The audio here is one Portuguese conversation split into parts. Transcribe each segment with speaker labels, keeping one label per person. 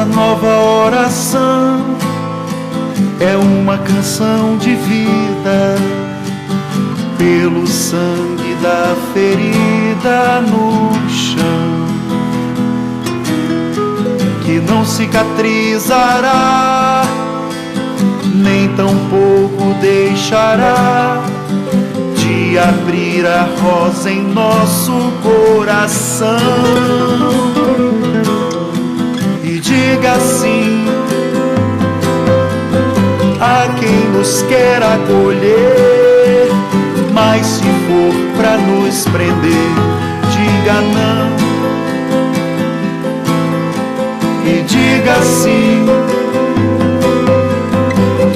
Speaker 1: Nossa nova oração é uma canção de vida, pelo sangue da ferida no chão, que não cicatrizará, nem tampouco deixará de abrir a rosa em nosso coração. E diga sim a quem nos quer acolher, mas se for pra nos prender, diga não. E diga sim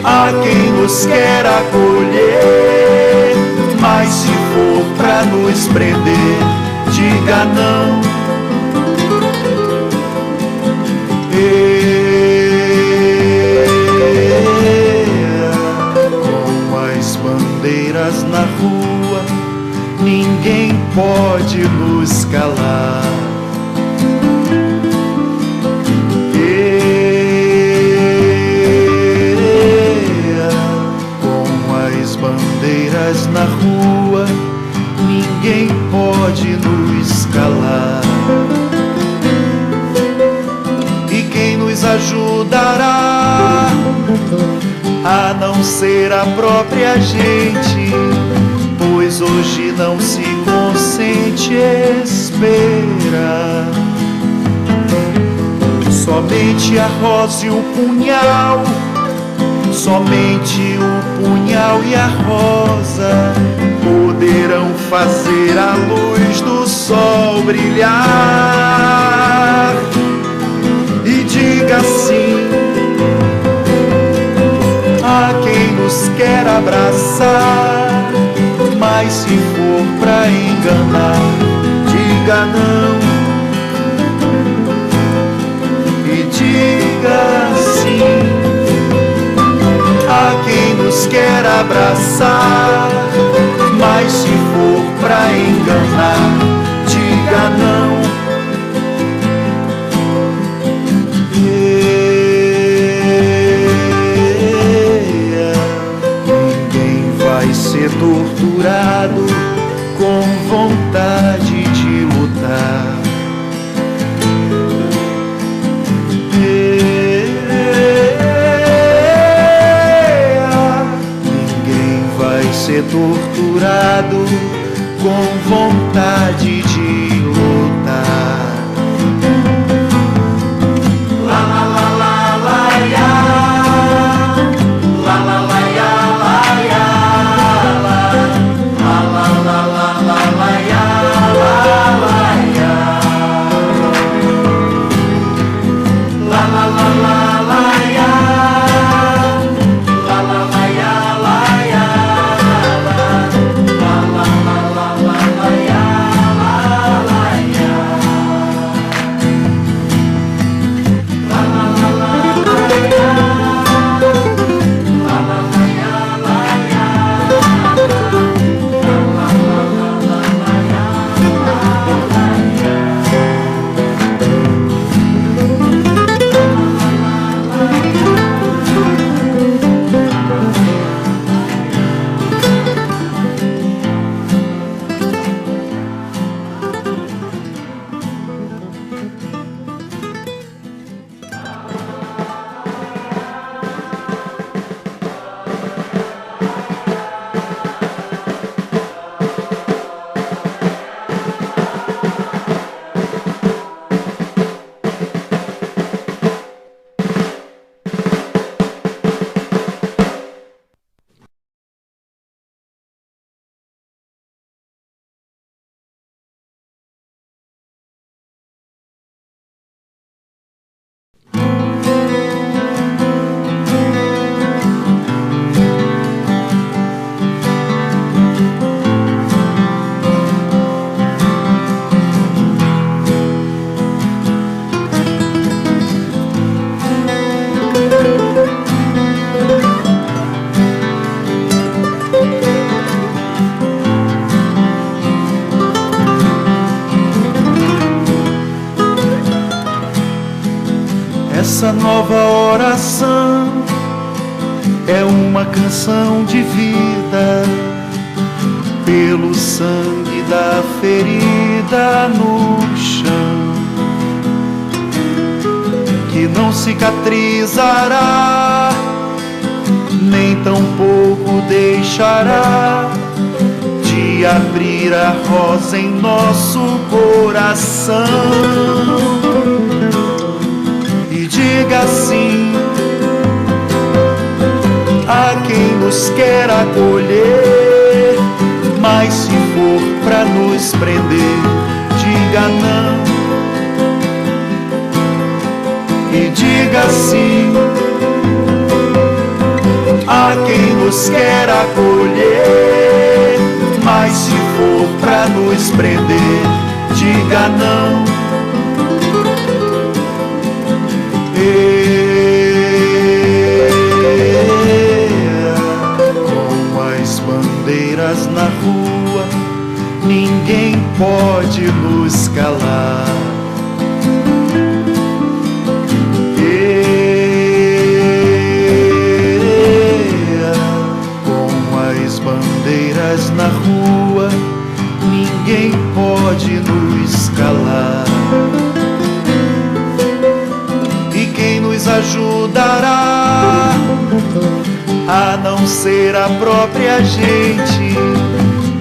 Speaker 1: a quem nos quer acolher, mas se for pra nos prender, diga não. Com as bandeiras na rua, ninguém pode nos calar. Com as bandeiras na rua, ninguém pode nos calar. E quem nos ajudará, a não ser a própria gente, pois hoje não se consente esperar. Somente a rosa e o punhal, somente o punhal e a rosa poderão fazer a luz do sol brilhar. E diga sim a quem nos quer abraçar, mas se for pra enganar, diga não. E diga sim a quem nos quer abraçar, mas se for pra enganar, diga não. Ninguém vai ser torturado com vontade de lutar. Ninguém vai ser torturado com vontade de lutar. La la la la la ya, la la la ya la ya, la la la la la la ya, la la ya, la la la la la ya, la la la ya la ya, la la la la la ya, la Essa nova oração é uma canção de vida, pelo sangue da ferida no chão, que não cicatrizará, nem tampouco deixará de abrir a rosa em nosso coração. E diga assim a quem nos quer acolher, mas se for pra nos prender, diga não. E diga sim a quem nos quer acolher, mas se for pra nos prender, diga não. Com as bandeiras na rua, ninguém pode nos calar. Com as bandeiras na rua, ninguém pode nos calar. E quem nos ajudará, a não ser a própria gente,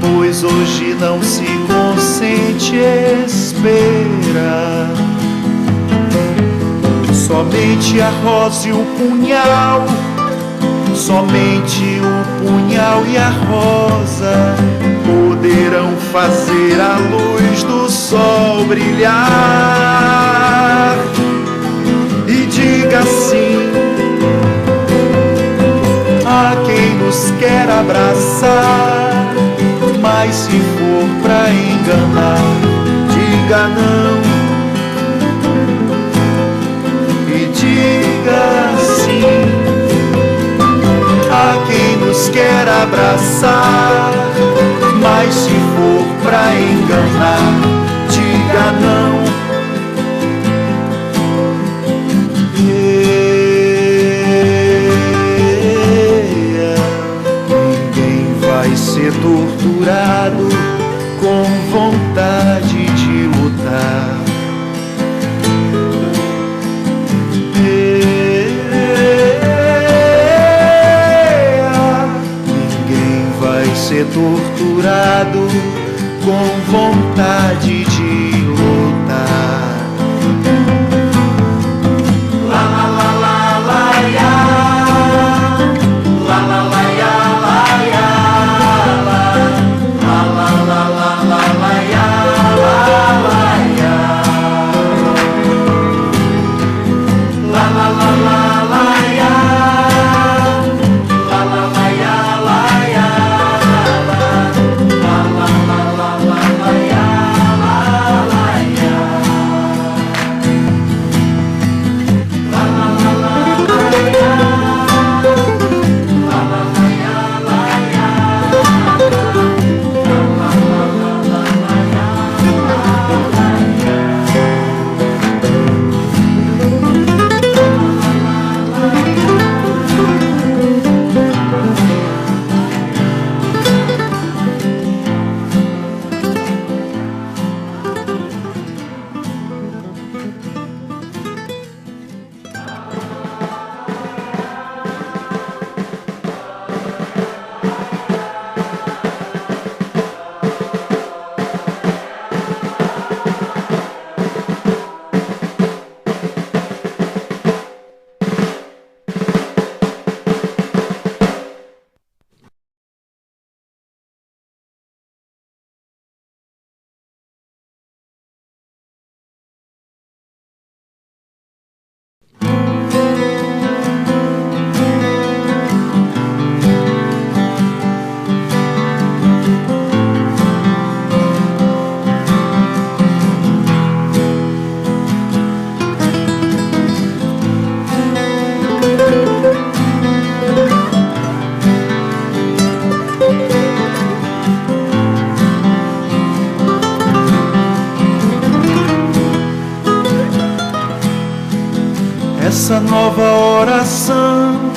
Speaker 1: pois hoje não se consente esperar. Somente a rosa e o punhal, somente o punhal e a rosa poderão fazer a luz do sol brilhar. E diga sim a quem nos quer abraçar, mas se for pra enganar, diga não. E diga sim a quem nos quer abraçar, mas se for pra enganar, diga não. Ninguém vai ser torturado com vontade de lutar. Ninguém vai ser torturado com vontade de lutar. La la la la la ya, la la la ya la ya, la la la la la la ya, la la ya, la la la la la ya, la la la ya la ya, la la la la la la ya, la Essa nova oração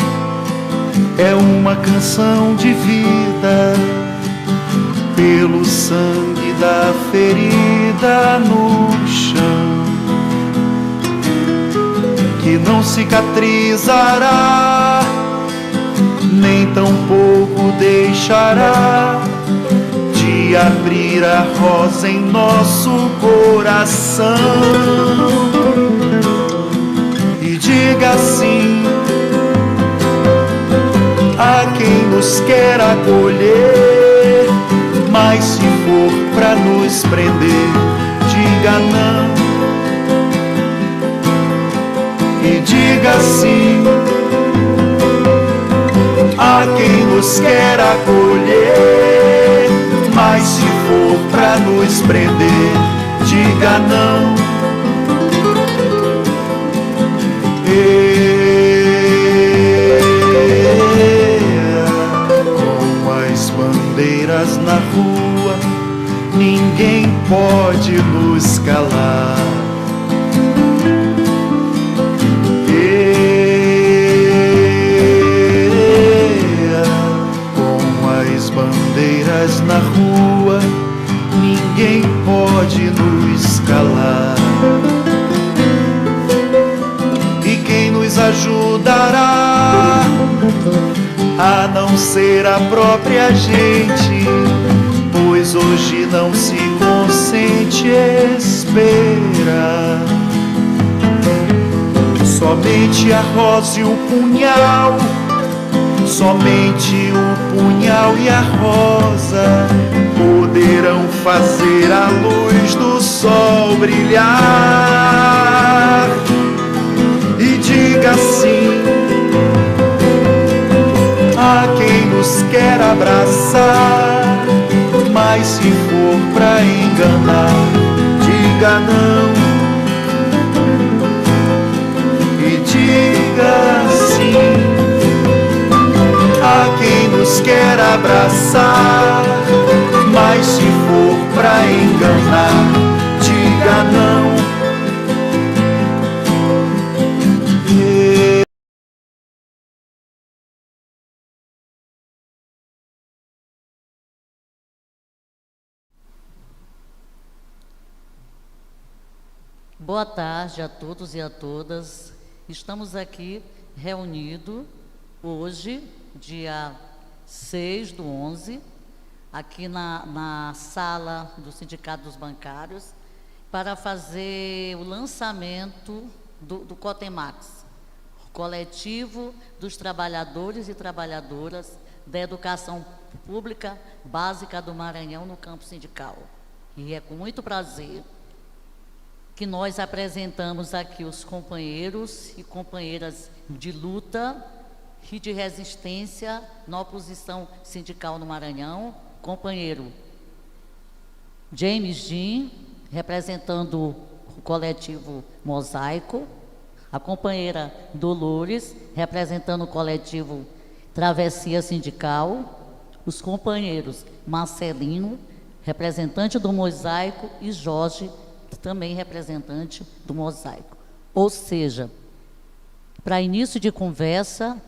Speaker 1: é uma canção de vida, pelo sangue da ferida no chão, que não cicatrizará, nem tampouco deixará de abrir a rosa em nosso coração. E diga assim a quem nos quer acolher, mas se for pra nos prender, diga não. E diga sim a quem nos quer acolher, mas se for pra nos prender, diga não. Com as bandeiras na rua, ninguém pode nos calar. Com as bandeiras na rua, ninguém pode nos calar. E quem nos ajudará, a não ser a própria gente, pois hoje não se consente esperar. Somente a rosa e o punhal, somente o punhal e a rosa poderão fazer a luz do sol brilhar. E diga sim a quem nos quer abraçar, mas se for pra enganar, diga não. E diga sim a quem nos quer abraçar, mas se for pra enganar, diga não.
Speaker 2: Boa tarde a todos e a todas. Estamos aqui reunidos hoje, dia 6/11, aqui na sala do Sindicato dos Bancários, para fazer o lançamento do Cotemax, o Coletivo dos Trabalhadores e Trabalhadoras da Educação Pública Básica do Maranhão no campo sindical. E é com muito prazer que nós apresentamos aqui os companheiros e companheiras de luta e de resistência na oposição sindical no Maranhão. Companheiro James Jean, representando o coletivo Mosaico. A companheira Dolores, representando o coletivo Travessia Sindical. Os companheiros Marcelino, representante do Mosaico, e Jorge, também representante do Mosaico. Ou seja, para início de conversa,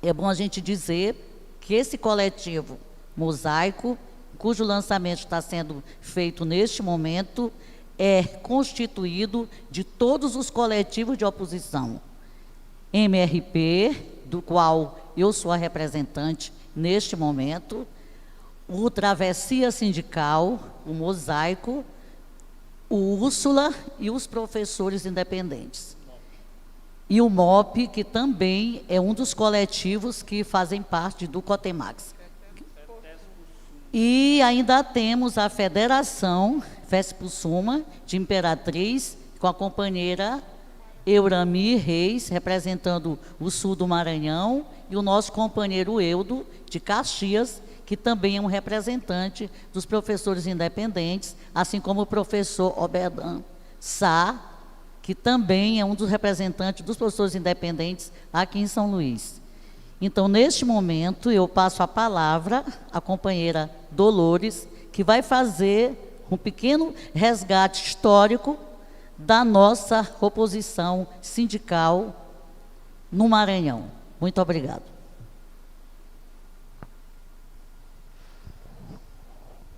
Speaker 2: é bom a gente dizer que esse coletivo Mosaico, cujo lançamento está sendo feito neste momento, é constituído de todos os coletivos de oposição. MRP, do qual eu sou a representante neste momento, o Travessia Sindical, o Mosaico, o Úrsula e os professores independentes. E o MOP, que também é um dos coletivos que fazem parte do Cotemax. E ainda temos a Federação FESPUSUMA de Imperatriz, com a companheira Eurami Reis, representando o sul do Maranhão, e o nosso companheiro Eudo, de Caxias, que também é um representante dos professores independentes, assim como o professor Oberdan Sá, que também é um dos representantes dos professores independentes aqui em São Luís. Então, neste momento, eu passo a palavra à companheira Dolores, que vai fazer um pequeno resgate histórico da nossa oposição sindical no Maranhão. Muito obrigado.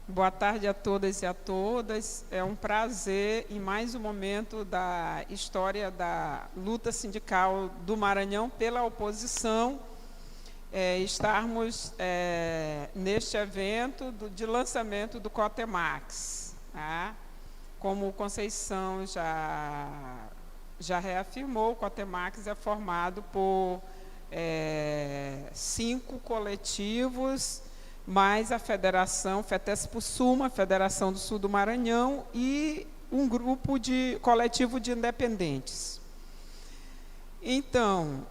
Speaker 3: Boa tarde a todas e a todas. É um prazer, em mais um momento da história da luta sindical do Maranhão pela oposição, estarmos neste evento de lançamento do Cotemax. Tá? Como Conceição já reafirmou, o Cotemax é formado por 5 coletivos, mais a Federação FETESP-Suma, Federação do Sul do Maranhão, e um grupo coletivo de independentes. Então,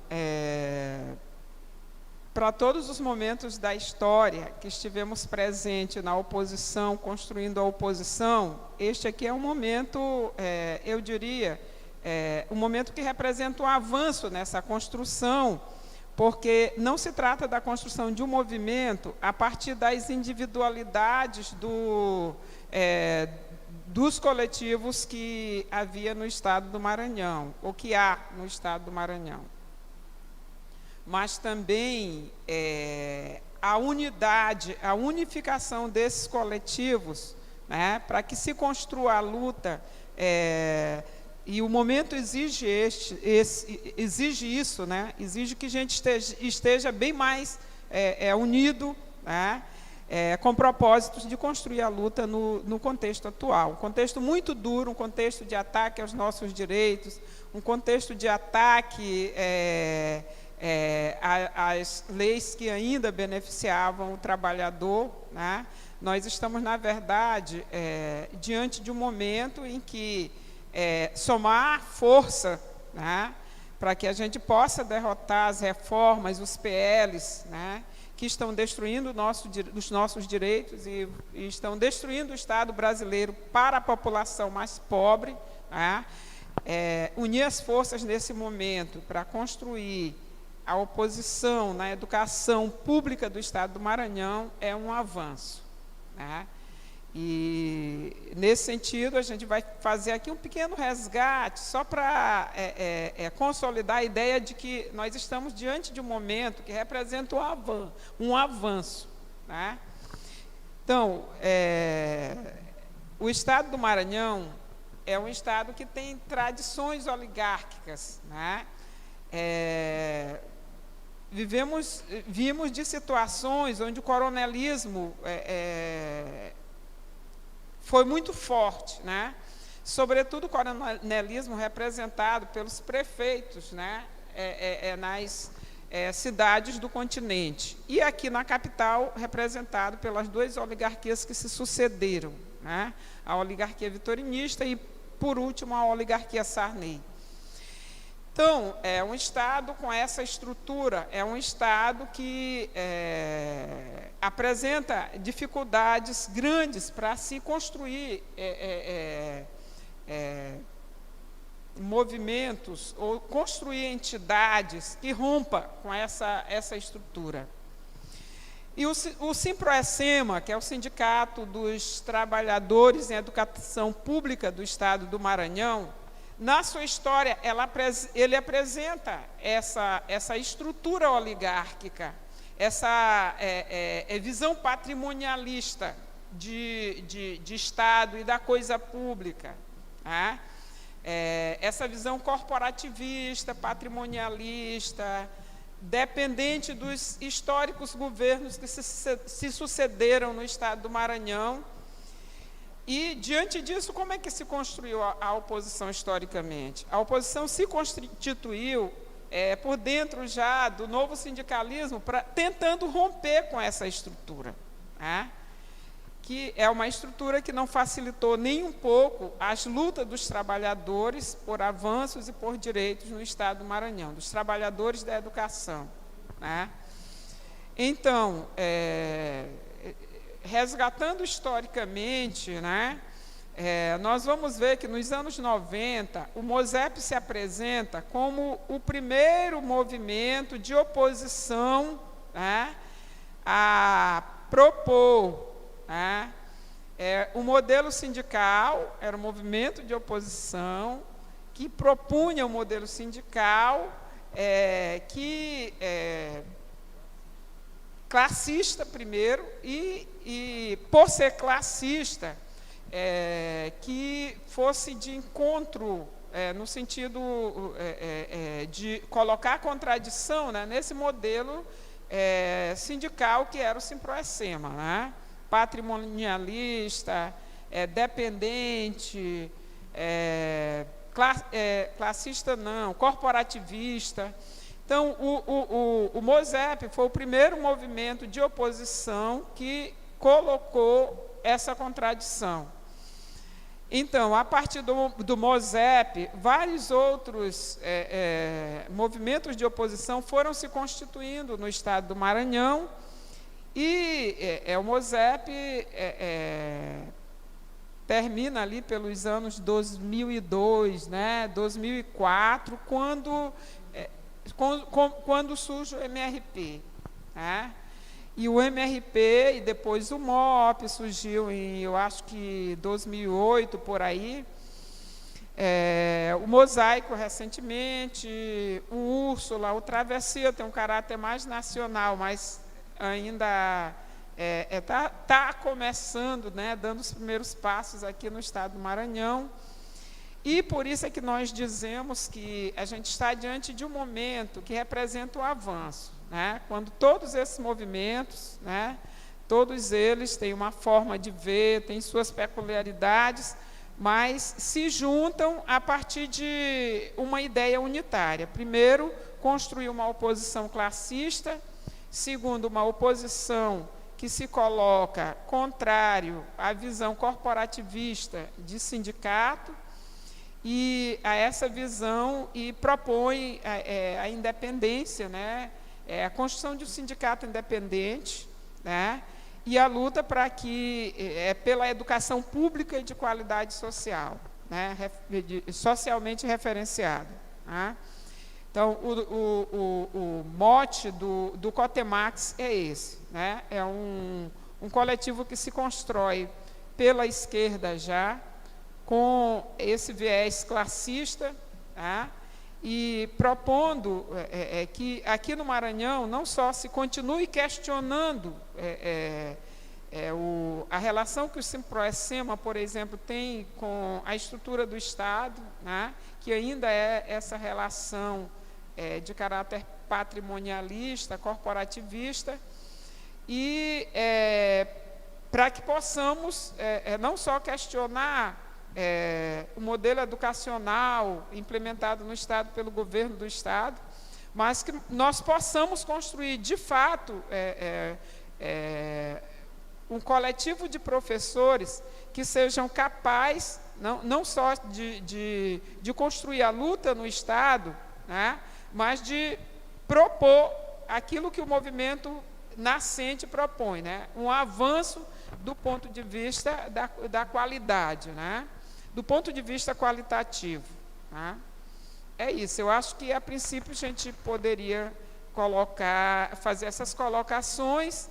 Speaker 3: para todos os momentos da história que estivemos presentes na oposição, construindo a oposição, este aqui é um momento, eu diria, um momento que representa um avanço nessa construção, porque não se trata da construção de um movimento a partir das individualidades dos coletivos que havia no Estado do Maranhão, ou que há no Estado do Maranhão. Mas também a unidade, a unificação desses coletivos, né, para que se construa a luta, e o momento exige isso, né? Exige que a gente esteja bem mais unido, né? Com propósitos de construir a luta no contexto atual. Um contexto muito duro, um contexto de ataque aos nossos direitos, um contexto de ataque às leis que ainda beneficiavam o trabalhador, né? Nós estamos, na verdade, diante de um momento em que somar força, né, para que a gente possa derrotar as reformas, os PLs, né, que estão destruindo os nossos direitos e estão destruindo o Estado brasileiro para a população mais pobre, né, unir as forças nesse momento para construir a oposição na educação pública do Estado do Maranhão é um avanço, né? E, nesse sentido, a gente vai fazer aqui um pequeno resgate, só para consolidar a ideia de que nós estamos diante de um momento que representa um avanço, né? Então, o Estado do Maranhão é um Estado que tem tradições oligárquicas, né? Vimos de situações onde o coronelismo foi muito forte, né? Sobretudo o coronelismo representado pelos prefeitos, né? Nas cidades do continente. E aqui na capital, representado pelas 2 oligarquias que se sucederam, né? A oligarquia vitorinista e, por último, a oligarquia Sarney. Então, é um Estado com essa estrutura, é um Estado que apresenta dificuldades grandes para se construir movimentos ou construir entidades que rompam com essa estrutura. E o Simproecema, que é o Sindicato dos Trabalhadores em Educação Pública do Estado do Maranhão, na sua história, ele apresenta essa estrutura oligárquica, essa visão patrimonialista de Estado e da coisa pública, né? Essa visão corporativista, patrimonialista, dependente dos históricos governos que se sucederam no Estado do Maranhão. E, diante disso, como é que se construiu a oposição historicamente? A oposição se constituiu por dentro já do novo sindicalismo, tentando romper com essa estrutura, né? Que é uma estrutura que não facilitou nem um pouco as lutas dos trabalhadores por avanços e por direitos no Estado do Maranhão, dos trabalhadores da educação, né? Então, resgatando historicamente, né, nós vamos ver que nos anos 90, o MOSEP se apresenta como o primeiro movimento de oposição, né, a propor, né, o modelo sindical, era um movimento de oposição que propunha o modelo sindical classista primeiro e por ser classista, que fosse de encontro, no sentido de colocar a contradição, né, nesse modelo sindical que era o Simproecema, né, patrimonialista, dependente, classista não, corporativista. Então, o MOSEP foi o primeiro movimento de oposição que colocou essa contradição. Então, a partir do MOSEP, vários outros movimentos de oposição foram se constituindo no estado do Maranhão, e o MOSEP termina ali pelos anos 2002, né, 2004, quando surge o MRP, né? E o MRP e depois o MOP surgiu em, eu acho que 2008, por aí. O Mosaico recentemente, o Úrsula, o Travessia tem um caráter mais nacional, mas ainda está começando, né, dando os primeiros passos aqui no estado do Maranhão. E por isso é que nós dizemos que a gente está diante de um momento que representa um avanço, né? Quando todos esses movimentos, né, todos eles têm uma forma de ver, têm suas peculiaridades, mas se juntam a partir de uma ideia unitária. Primeiro, construir uma oposição classista. Segundo, uma oposição que se coloca contrário à visão corporativista de sindicato, e a essa visão, e propõe a independência, né, a construção de um sindicato independente, né, e a luta para que pela educação pública e de qualidade social, né, socialmente referenciada, né. Então, o mote do Cotemax é esse, né, é um coletivo que se constrói pela esquerda já, com esse viés classista, tá? E propondo que aqui no Maranhão não só se continue questionando a relação que o Simproecema, por exemplo, tem com a estrutura do Estado, né? Que ainda é essa relação de caráter patrimonialista, corporativista, e para que possamos não só questionar o modelo educacional implementado no Estado pelo governo do Estado, mas que nós possamos construir, de fato, um coletivo de professores que sejam capazes, não só de construir a luta no Estado, né, mas de propor aquilo que o movimento nascente propõe, né, um avanço do ponto de vista da qualidade, né, do ponto de vista qualitativo, né? É isso, eu acho que a princípio a gente poderia fazer essas colocações,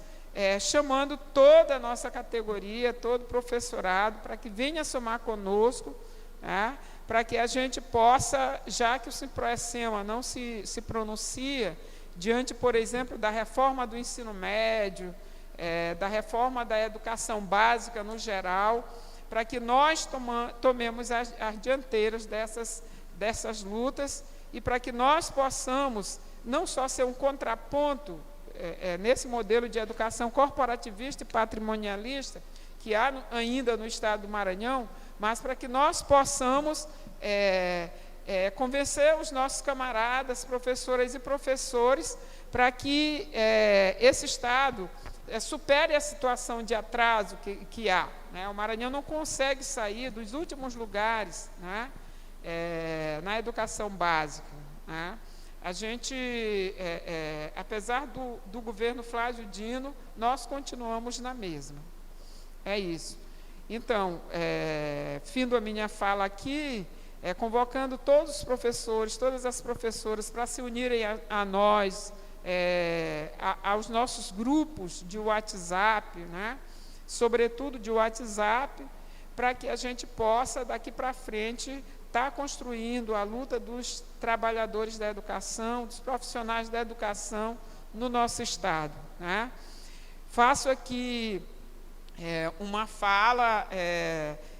Speaker 3: chamando toda a nossa categoria, todo o professorado, para que venha somar conosco, né? Para que a gente possa, já que o Simproecema não se pronuncia diante, por exemplo, da reforma do ensino médio, da reforma da educação básica no geral, para que nós tomemos as dianteiras dessas lutas, e para que nós possamos não só ser um contraponto nesse modelo de educação corporativista e patrimonialista que há ainda no estado do Maranhão, mas para que nós possamos convencer os nossos camaradas, professoras e professores, para que esse estado supere a situação de atraso que há, né? O Maranhão não consegue sair dos últimos lugares, né, na educação básica, né? A gente, apesar do governo Flávio Dino, nós continuamos na mesma. É isso. Então, findo a minha fala aqui, convocando todos os professores, todas as professoras para se unirem a nós, aos nossos grupos de WhatsApp, né? Sobretudo de WhatsApp, para que a gente possa, daqui para frente, está construindo a luta dos trabalhadores da educação, dos profissionais da educação no nosso Estado, né? Faço aqui uma fala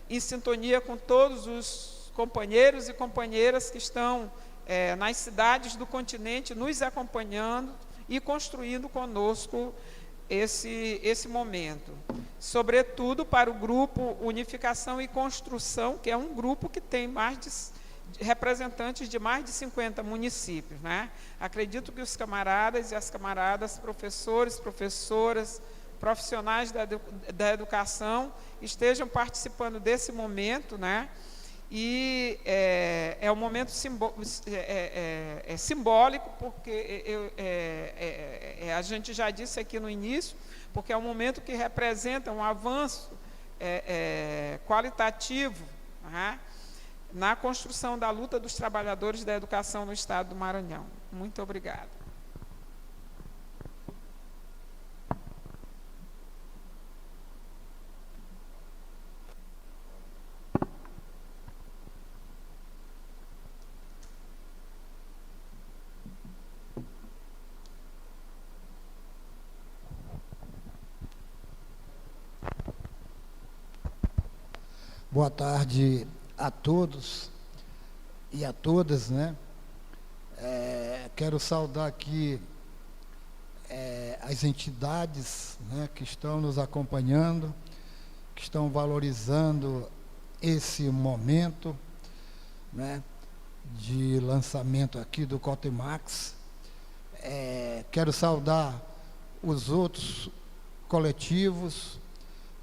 Speaker 3: em sintonia com todos os companheiros e companheiras que estão nas cidades do continente nos acompanhando e construindo conosco esse momento. Sobretudo para o grupo Unificação e Construção, que é um grupo que tem representantes de mais de 50 municípios, né? Acredito que os camaradas e as camaradas, professores, professoras, profissionais da educação estejam participando desse momento, né? E é um momento simbólico, porque a gente já disse aqui no início, porque é um momento que representa um avanço qualitativo, né, na construção da luta dos trabalhadores da educação no Estado do Maranhão. Muito obrigada.
Speaker 4: Boa tarde a todos e a todas, né? Quero saudar aqui as entidades, né, que estão nos acompanhando, que estão valorizando esse momento, né, de lançamento aqui do Cotemax. Quero saudar os outros coletivos,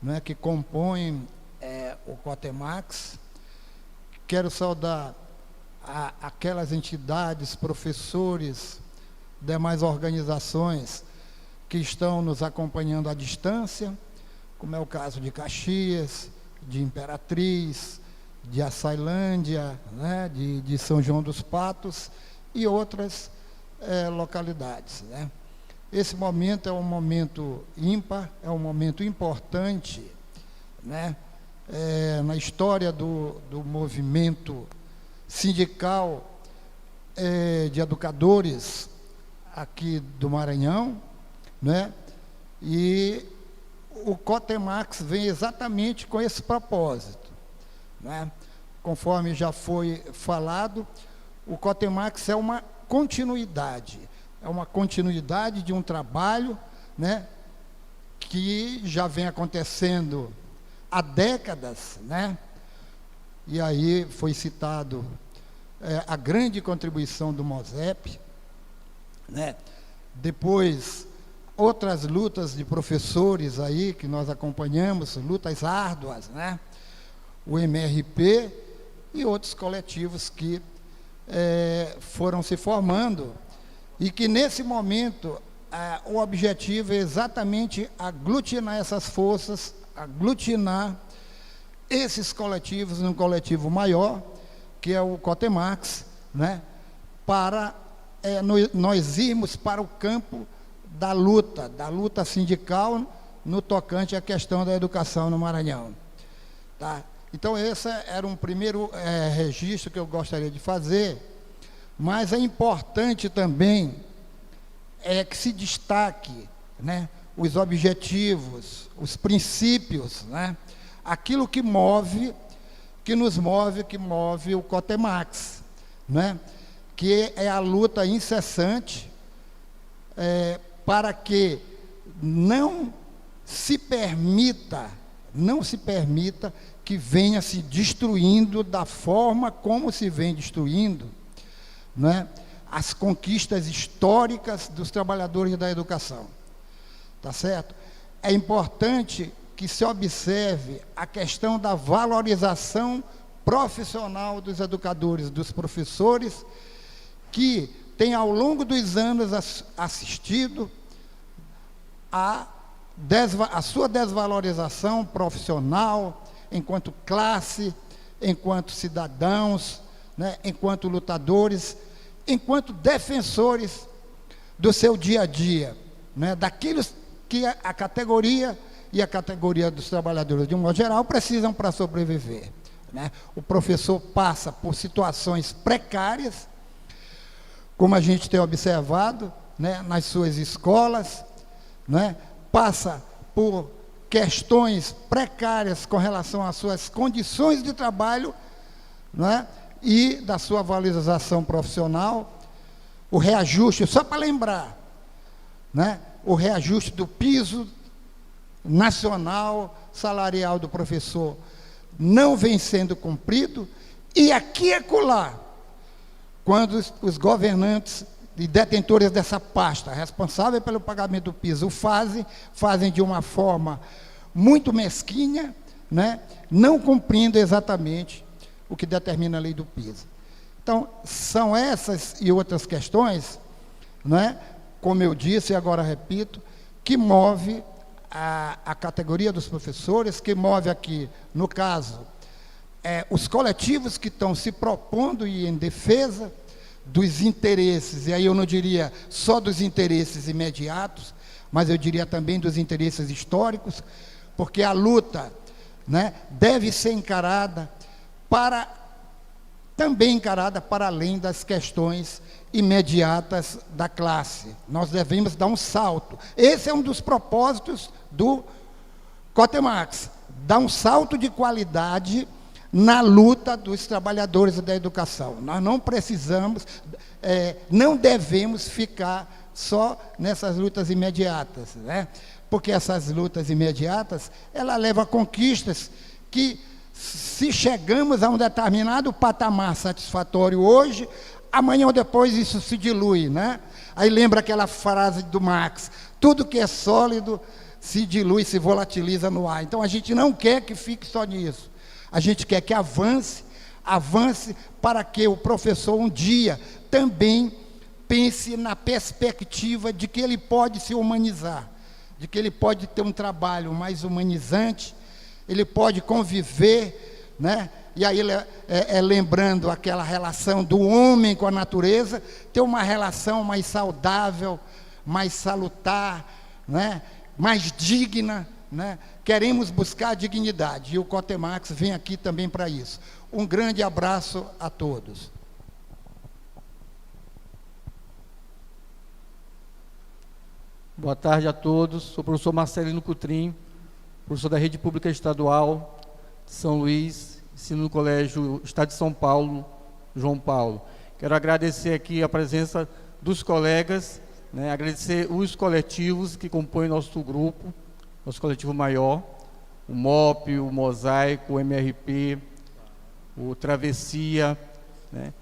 Speaker 4: né, que compõem o Cotemax. Quero saudar aquelas entidades, professores, demais organizações que estão nos acompanhando à distância, como é o caso de Caxias, de Imperatriz, de Açailândia, né, de São João dos Patos e outras localidades, né. Esse momento é um momento ímpar, é um momento importante, né, na história do movimento sindical de educadores aqui do Maranhão, né? E o Cotemax vem exatamente com esse propósito, né? Conforme já foi falado, o Cotemax é uma continuidade de um trabalho, né, que já vem acontecendo há décadas, né? E aí foi citado a grande contribuição do MOSEP, né? Depois, outras lutas de professores aí que nós acompanhamos, lutas árduas, né? O MRP e outros coletivos que foram se formando e que, nesse momento, o objetivo é exatamente aglutinar essas forças, aglutinar esses coletivos num coletivo maior, que é o Cotemax, né, para nós irmos para o campo da luta sindical no tocante à questão da educação no Maranhão. Tá? Então, esse era um primeiro registro que eu gostaria de fazer, mas é importante também que se destaque, né, os objetivos, os princípios, né? Aquilo que move o Cotemax, né? Que é a luta incessante para que não se permita que venha se destruindo da forma como se vem destruindo, né, as conquistas históricas dos trabalhadores da educação. Tá certo? É importante que se observe a questão da valorização profissional dos educadores, dos professores, que tem ao longo dos anos assistido a sua desvalorização profissional, enquanto classe, enquanto cidadãos, né, enquanto lutadores, enquanto defensores do seu dia a dia, né, daquilo que a categoria e a categoria dos trabalhadores, de um modo geral, precisam para sobreviver. né? O professor passa por situações precárias, como a gente tem observado, né, nas suas escolas, né? Passa por questões precárias com relação às suas condições de trabalho, né? E da sua valorização profissional. O reajuste, só para lembrar, né? O reajuste do piso nacional salarial do professor não vem sendo cumprido, e aqui e acolá, quando os governantes e detentores dessa pasta, responsáveis pelo pagamento do piso, fazem de uma forma muito mesquinha, né? Não cumprindo exatamente o que determina a lei do piso. Então, são essas e outras questões, né, como eu disse e agora repito, que move a categoria dos professores, que move aqui, no caso, os coletivos que estão se propondo e em defesa dos interesses, e aí eu não diria só dos interesses imediatos, mas eu diria também dos interesses históricos, porque a luta, né, deve ser também encarada para além das questões imediatas da classe. Nós devemos dar um salto. Esse é um dos propósitos do Cotemax, dar um salto de qualidade na luta dos trabalhadores da educação. Nós não precisamos, não devemos ficar só nessas lutas imediatas, né? Porque essas lutas imediatas, ela leva a conquistas que, se chegamos a um determinado patamar satisfatório hoje, amanhã ou depois isso se dilui, né? Aí lembra aquela frase do Marx: tudo que é sólido se dilui, se volatiliza no ar. Então a gente não quer que fique só nisso. A gente quer que avance para que o professor um dia também pense na perspectiva de que ele pode se humanizar, de que ele pode ter um trabalho mais humanizante, ele pode conviver, né? E aí, lembrando aquela relação do homem com a natureza, ter uma relação mais saudável, mais salutar, né? Mais digna, né? Queremos buscar a dignidade, e o Cotemax vem aqui também para isso. Um grande abraço a todos.
Speaker 5: Boa tarde a todos. Sou o professor Marcelino Cutrim, professor da Rede Pública Estadual de São Luís, ensino no Colégio Estado de São Paulo, João Paulo. Quero agradecer aqui a presença dos colegas, né, agradecer os coletivos que compõem nosso grupo, nosso coletivo maior, o MOP, o Mosaico, o MRP, o Travessia, né,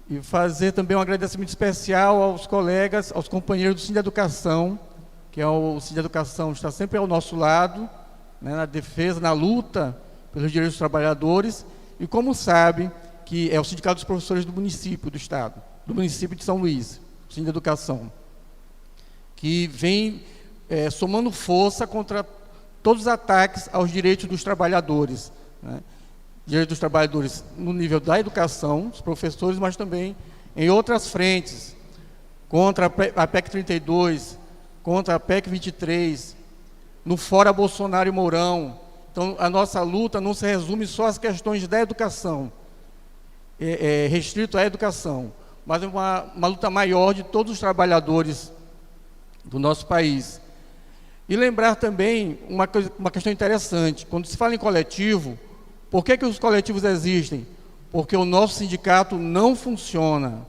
Speaker 5: e fazer também um agradecimento especial aos colegas, aos companheiros do Cine Educação, que é o Cine Educação, está sempre ao nosso lado, né, na defesa, na luta pelos direitos dos trabalhadores, e como sabe, que é o Sindicato dos Professores do município do Estado, do município de São Luís, o Cine Educação, que vem somando força contra todos os ataques aos direitos dos trabalhadores, né? Direitos dos trabalhadores no nível da educação, dos professores, mas também em outras frentes, contra a PEC 32, contra a PEC 23, no Fora Bolsonaro e Mourão. Então, a nossa luta não se resume só às questões da educação, restrito à educação, mas é uma luta maior de todos os trabalhadores do nosso país. E lembrar também uma questão interessante: quando se fala em coletivo, por que os coletivos existem? Porque o nosso sindicato não funciona.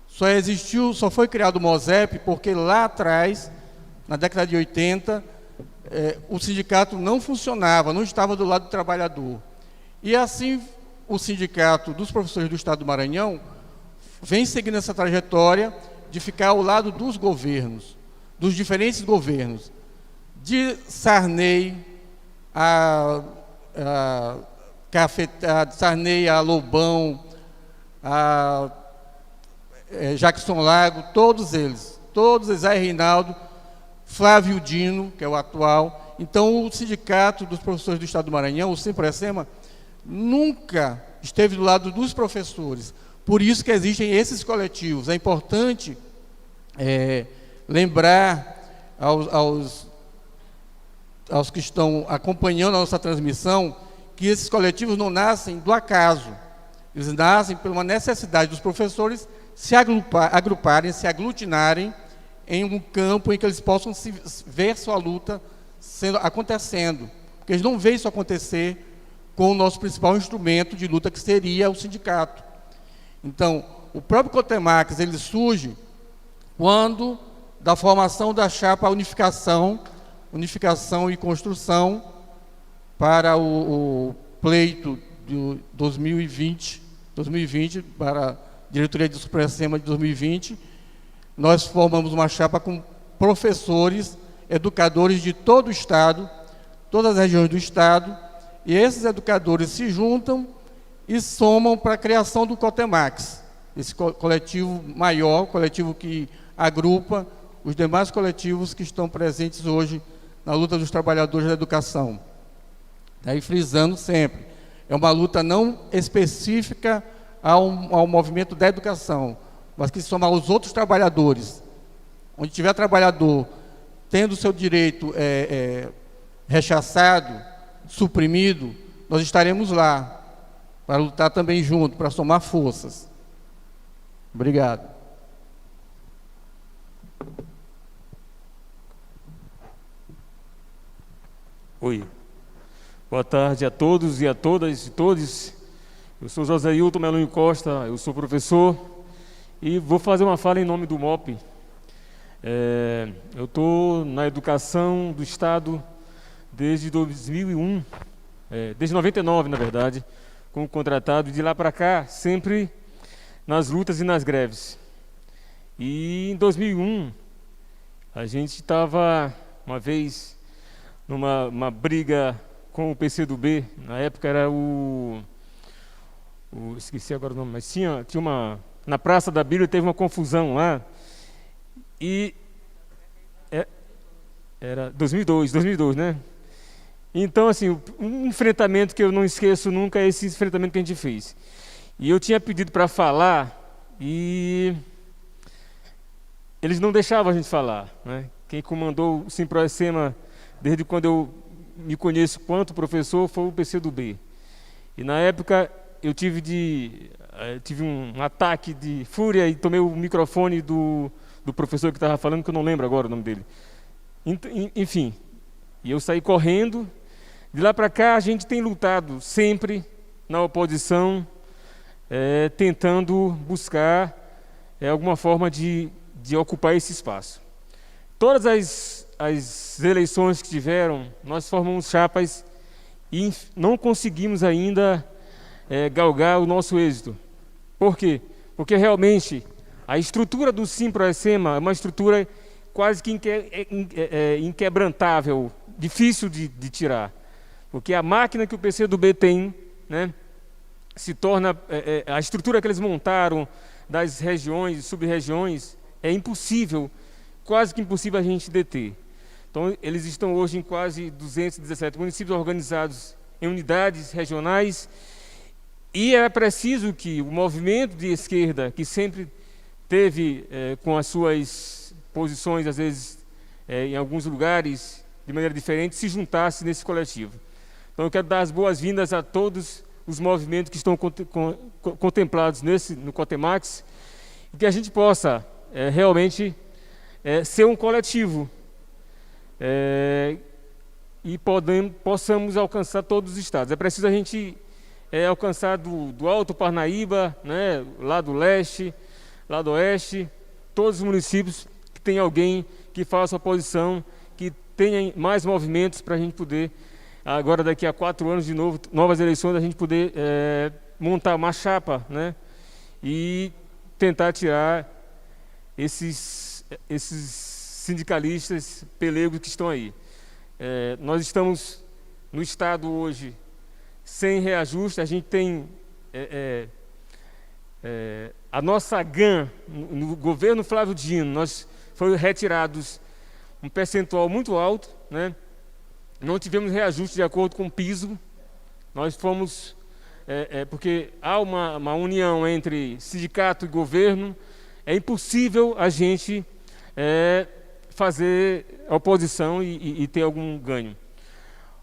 Speaker 5: Só foi criado o MOSEP porque lá atrás, na década de 80, o sindicato não funcionava, não estava do lado do trabalhador. E assim, o Sindicato dos Professores do Estado do Maranhão vem seguindo essa trajetória de ficar ao lado dos governos, dos diferentes governos, de Sarney a Lobão, a Jackson Lago, todos eles, Zé Reinaldo, Flávio Dino, que é o atual. Então, o Sindicato dos Professores do Estado do Maranhão, o Simprocema, nunca esteve do lado dos professores. Por isso que existem esses coletivos. É importante lembrar aos que estão acompanhando a nossa transmissão que esses coletivos não nascem do acaso. Eles nascem por uma necessidade dos professores se agruparem, se aglutinarem em um campo em que eles possam ver sua luta acontecendo. Porque eles não veem isso acontecer com o nosso principal instrumento de luta, que seria o sindicato. Então, o próprio Cotemax, ele surge quando, da formação da chapa unificação e construção para o pleito de 2020, para a diretoria de Suprema de 2020, nós formamos uma chapa com professores, educadores de todo o Estado, todas as regiões do Estado, e esses educadores se juntam e somam para a criação do Cotemax, esse coletivo maior, coletivo que agrupa os demais coletivos que estão presentes hoje na luta dos trabalhadores da educação. Daí frisando sempre, é uma luta não específica ao movimento da educação, mas que soma aos outros trabalhadores. Onde tiver trabalhador tendo o seu direito rechaçado, suprimido, nós estaremos lá para lutar também junto, para somar forças. Obrigado.
Speaker 6: Oi. Boa tarde a todos e a todas e todos. Eu sou José Hilton Melunho Costa, eu sou professor e vou fazer uma fala em nome do MOP. Eu estou na educação do Estado desde 2001, desde 99, na verdade, como contratado, e de lá para cá, sempre nas lutas e nas greves. E em 2001, a gente estava, uma vez, numa briga com o PCdoB, na época era esqueci agora o nome, mas tinha na Praça da Bíblia teve uma confusão lá, e era 2002, né? Então, assim, um enfrentamento que eu não esqueço nunca é esse enfrentamento que a gente fez. E eu tinha pedido para falar e eles não deixavam a gente falar, né? Quem comandou o Simproecema desde quando eu me conheço quanto professor foi o PCdoB. E na época eu tive um ataque de fúria e tomei o microfone do professor que estava falando, que eu não lembro agora o nome dele. Enfim, e eu saí correndo. De lá para cá a gente tem lutado sempre na oposição, tentando buscar alguma forma de ocupar esse espaço. Todas as eleições que tiveram, nós formamos chapas e não conseguimos ainda galgar o nosso êxito. Por quê? Porque realmente a estrutura do Simproecema é uma estrutura quase que inquebrantável, difícil de tirar. Porque a máquina que o PCdoB tem, né, se torna, a estrutura que eles montaram das regiões e sub-regiões, é impossível, quase que impossível a gente deter. Então, eles estão hoje em quase 217 municípios organizados em unidades regionais, e é preciso que o movimento de esquerda, que sempre teve, com as suas posições, às vezes, em alguns lugares, de maneira diferente, se juntasse nesse coletivo. Então, eu quero dar as boas-vindas a todos os movimentos que estão contemplados no Cotemax, e que a gente possa realmente ser um coletivo e possamos alcançar todos os estados. É preciso a gente alcançar do Alto Parnaíba, né, lá do leste, lá do oeste, todos os municípios que tem alguém que faça oposição, que tenha mais movimentos para a gente poder, agora daqui a 4 anos de novo, novas eleições, a gente poder montar uma chapa, né, e tentar tirar esses sindicalistas pelegos que estão aí. Nós estamos no Estado hoje sem reajuste, a gente tem a nossa GAN, no governo Flávio Dino, nós foi retirados um percentual muito alto, né? Não tivemos reajuste de acordo com o piso, nós fomos, porque há uma união entre sindicato e governo, é impossível a gente fazer oposição e ter algum ganho.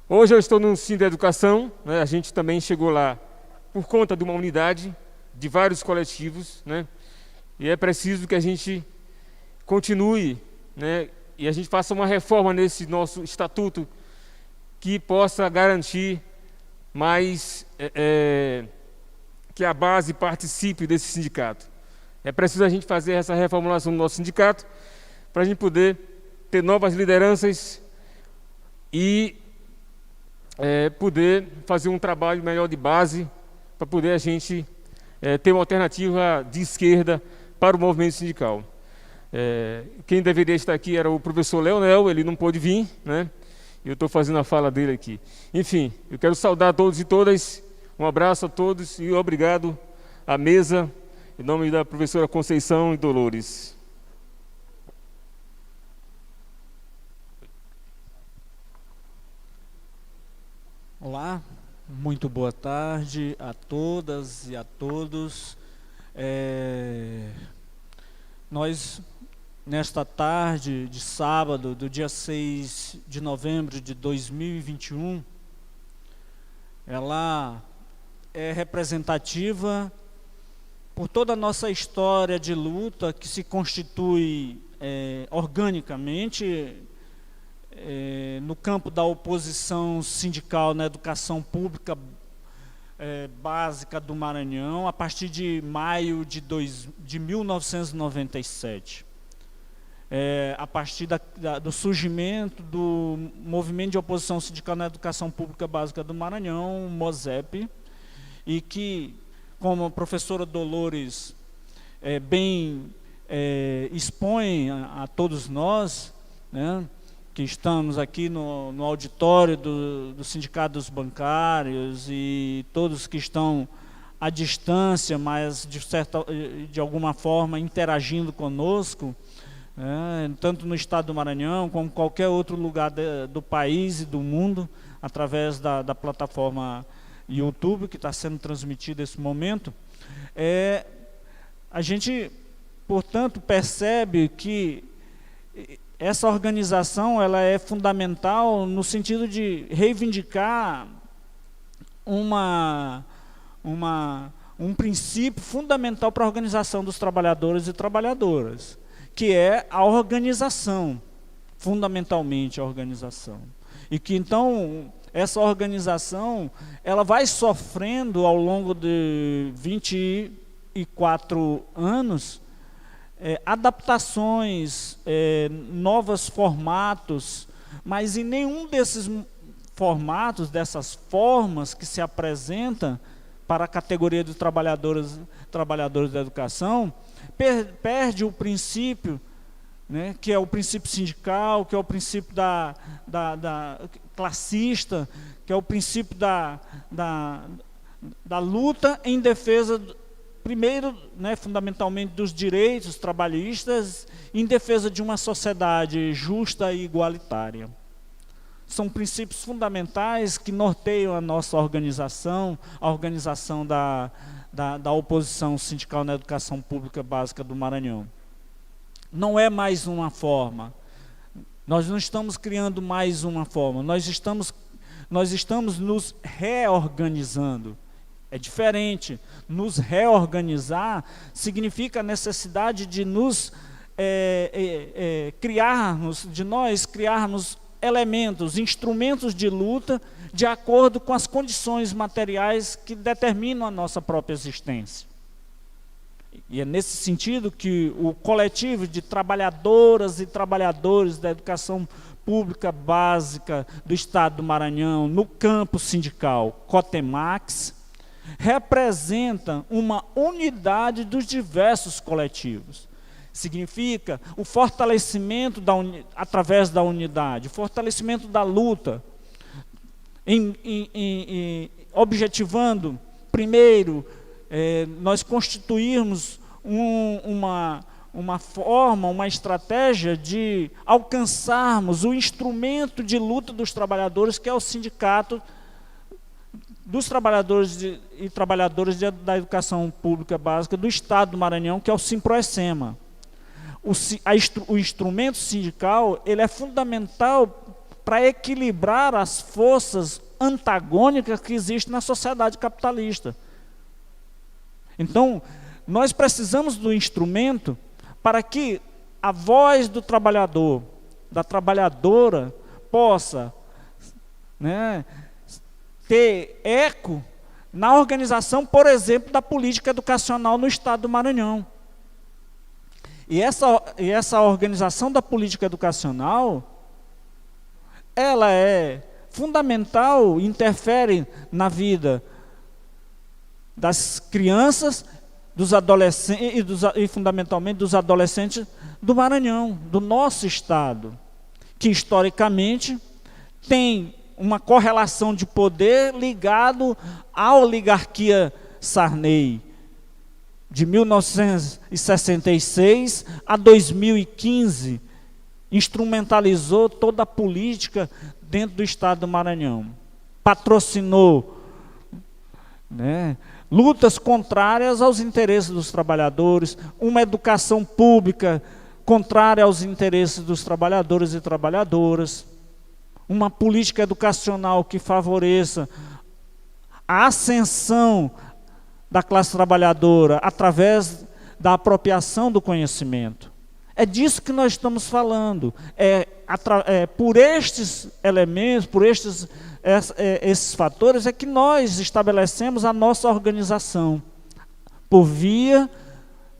Speaker 6: Hoje eu estou no Sim da Educação, né? A gente também chegou lá por conta de uma unidade, de vários coletivos, né? E é preciso que a gente continue, né? E a gente faça uma reforma nesse nosso estatuto que possa garantir mais que a base participe desse sindicato. É preciso a gente fazer essa reformulação do nosso sindicato para a gente poder ter novas lideranças e poder fazer um trabalho melhor de base para poder a gente ter uma alternativa de esquerda para o movimento sindical. Quem deveria estar aqui era o professor Leonel, ele não pôde vir, né? Eu estou fazendo a fala dele aqui. Enfim, eu quero saudar a todos e todas, um abraço a todos e obrigado à mesa, em nome da professora Conceição e Dolores.
Speaker 7: Olá, muito boa tarde a todas e a todos. Nós, nesta tarde de sábado, do dia 6 de novembro de 2021, ela é representativa por toda a nossa história de luta que se constitui organicamente no campo da oposição sindical na educação pública básica do Maranhão, a partir de maio de 1997. A partir do surgimento do movimento de oposição sindical na educação pública básica do Maranhão, o MOSEP, e que, como a professora Dolores bem expõe a todos nós, né, que estamos aqui no auditório do Sindicato dos Bancários e todos que estão à distância, mas de alguma forma interagindo conosco, tanto no estado do Maranhão como em qualquer outro lugar do país e do mundo, através da plataforma YouTube que está sendo transmitida nesse momento. A gente, portanto, percebe que essa organização ela é fundamental no sentido de reivindicar um princípio fundamental para a organização dos trabalhadores e trabalhadoras, que é a organização, fundamentalmente a organização. E que então essa organização ela vai sofrendo ao longo de 24 anos adaptações, novos formatos, mas em nenhum desses formatos, dessas formas que se apresenta para a categoria de trabalhadores da educação, perde o princípio, né, que é o princípio sindical, que é o princípio da classista, que é o princípio da luta em defesa, primeiro, né, fundamentalmente, dos direitos trabalhistas, em defesa de uma sociedade justa e igualitária. São princípios fundamentais que norteiam a nossa organização, a organização da oposição sindical na educação pública básica do Maranhão. Não é mais uma forma. Nós não estamos criando mais uma forma. Nós estamos nos reorganizando. É diferente. Nos reorganizar significa a necessidade de nós criarmos elementos, instrumentos de luta de acordo com as condições materiais que determinam a nossa própria existência. E é nesse sentido que o coletivo de trabalhadoras e trabalhadores da educação pública básica do Estado do Maranhão, no campo sindical Cotemax, representa uma unidade dos diversos coletivos. Significa o fortalecimento através da unidade, o fortalecimento da luta, objetivando, primeiro, nós constituirmos uma forma, uma estratégia de alcançarmos o instrumento de luta dos trabalhadores, que é o sindicato dos trabalhadores e trabalhadoras da educação pública básica do Estado do Maranhão, que é o Simproecema. O instrumento sindical ele é fundamental para equilibrar as forças antagônicas que existem na sociedade capitalista. Então, nós precisamos do instrumento para que a voz do trabalhador, da trabalhadora, possa, né, ter eco na organização, por exemplo, da política educacional no estado do Maranhão. E essa organização da política educacional, ela é fundamental, interfere na vida das crianças, dos adolescentes e fundamentalmente dos adolescentes do Maranhão, do nosso estado, que historicamente tem uma correlação de poder ligado à oligarquia Sarney, de 1966 a 2015, instrumentalizou toda a política dentro do estado do Maranhão, patrocinou, né, lutas contrárias aos interesses dos trabalhadores, uma educação pública contrária aos interesses dos trabalhadores e trabalhadoras, uma política educacional que favoreça a ascensão da classe trabalhadora através da apropriação do conhecimento. É disso que nós estamos falando. Por estes elementos, por esses fatores, é que nós estabelecemos a nossa organização, por via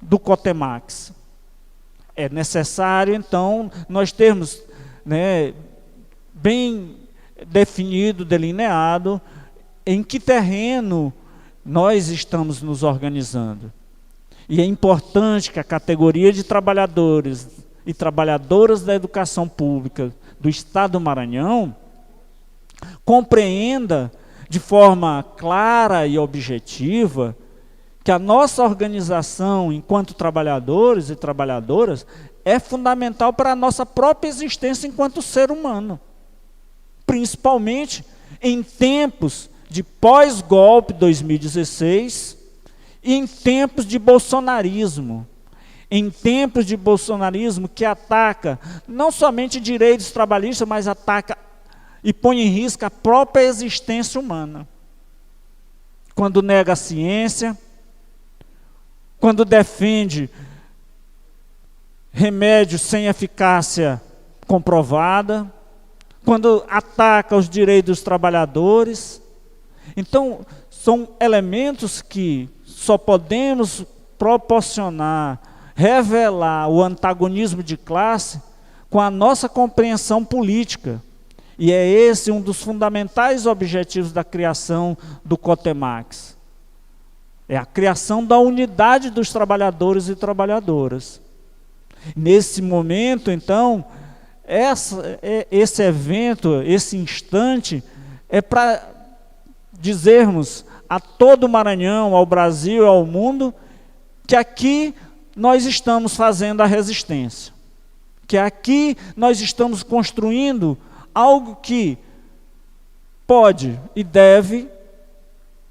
Speaker 7: do Cotemax. É necessário, então, nós termos, né, bem definido, delineado, em que terreno nós estamos nos organizando. E é importante que a categoria de trabalhadores e trabalhadoras da educação pública do estado do Maranhão compreenda de forma clara e objetiva que a nossa organização enquanto trabalhadores e trabalhadoras é fundamental para a nossa própria existência enquanto ser humano, principalmente em tempos de pós-golpe 2016 e em tempos de bolsonarismo. Em tempos de bolsonarismo que ataca não somente direitos trabalhistas, mas ataca e põe em risco a própria existência humana. Quando nega a ciência, quando defende remédios sem eficácia comprovada, quando ataca os direitos dos trabalhadores. Então, são elementos que só podemos proporcionar, revelar o antagonismo de classe com a nossa compreensão política. E é esse um dos fundamentais objetivos da criação do Cotemax. É a criação da unidade dos trabalhadores e trabalhadoras. Nesse momento, então, esse evento, esse instante, é para dizermos a todo o Maranhão, ao Brasil e ao mundo, que aqui nós estamos fazendo a resistência. Que aqui nós estamos construindo algo que pode e deve